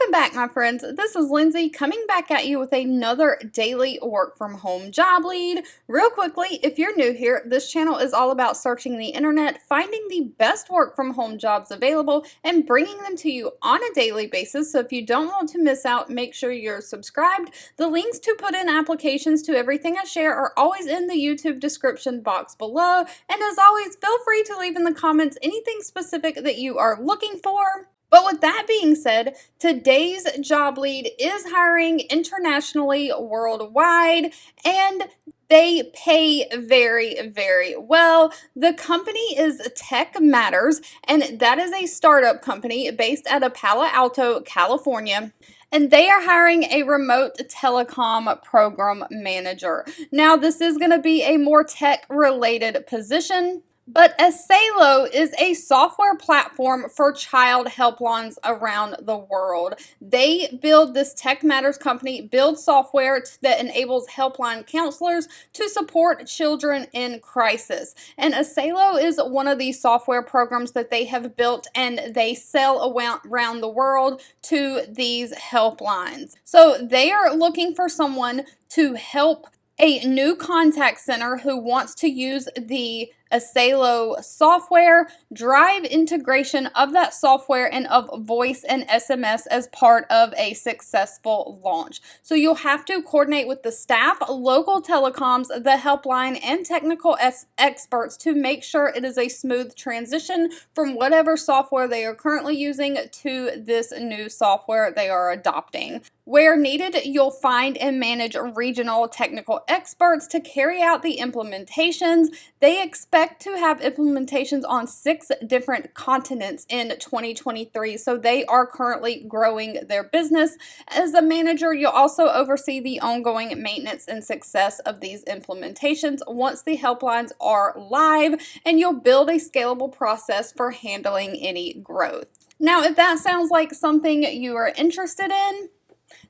Welcome back, my friends. This is Lindsay coming back at you with another daily work from home job lead. Real quickly, if you're new here, this channel is all about searching the internet, finding the best work from home jobs available, and bringing them to you on a daily basis. So if you don't want to miss out, make sure you're subscribed. The links to put in applications to everything I share are always in the YouTube description box below. And as always, feel free to leave in the comments anything specific that you are looking for. But with that being said, today's job lead is hiring internationally, worldwide, and they pay very, very well. The company is Tech Matters, and that is a startup company based out of Palo Alto, California. And they are hiring a remote telecom program manager. Now, this is going to be a more tech-related position. But Asalo is a software platform for child helplines around the world. They build, this Tech Matters company builds software that enables helpline counselors to support children in crisis. And Asalo is one of these software programs that they have built, and they sell around the world to these helplines. So they are looking for someone to help a new contact center who wants to use the Asalo software, drive integration of that software and of voice and SMS as part of a successful launch. So you'll have to coordinate with the staff, local telecoms, the helpline, and technical experts to make sure it is a smooth transition from whatever software they are currently using to this new software they are adopting. Where needed, you'll find and manage regional technical experts to carry out the implementations. They expect to have implementations on 6 different continents in 2023, so they are currently growing their business. As a manager, you'll also oversee the ongoing maintenance and success of these implementations once the helplines are live, and you'll build a scalable process for handling any growth. Now, if that sounds like something you are interested in,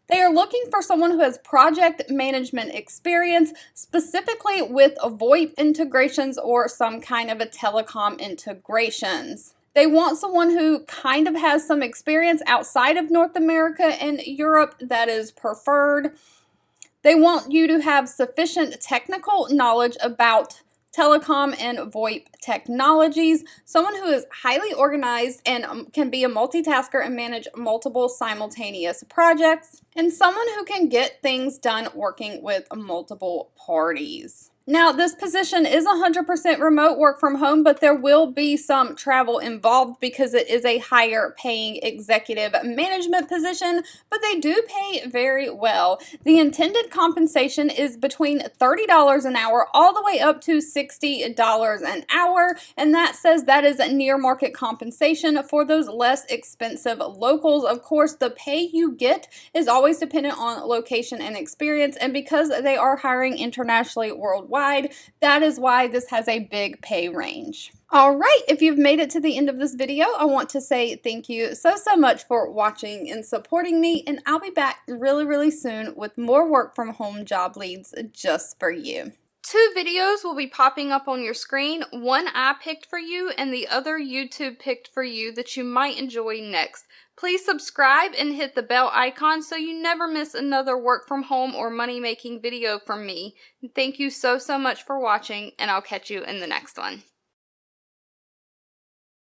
they are looking for someone who has project management experience, specifically with VoIP integrations or some kind of a telecom integrations. They want someone who kind of has some experience outside of North America and Europe. That is preferred. They want you to have sufficient technical knowledge about telecom and VoIP technologies, someone who is highly organized and can be a multitasker and manage multiple simultaneous projects, and someone who can get things done working with multiple parties. Now, this position is 100% remote work from home, but there will be some travel involved because it is a higher paying executive management position, but they do pay very well. The intended compensation is between $30 an hour all the way up to $60 an hour, and that says that is near market compensation for those less expensive locals. Of course, the pay you get is always dependent on location and experience, and because they are hiring internationally worldwide, that is why this has a big pay range. All right, if you've made it to the end of this video, I want to say thank you so much for watching and supporting me, and I'll be back really soon with more work from home job leads just for you. 2 videos will be popping up on your screen. One I picked for you and the other YouTube picked for you that you might enjoy next. Please subscribe and hit the bell icon so you never miss another work from home or money making video from me. Thank you so much for watching, and I'll catch you in the next one.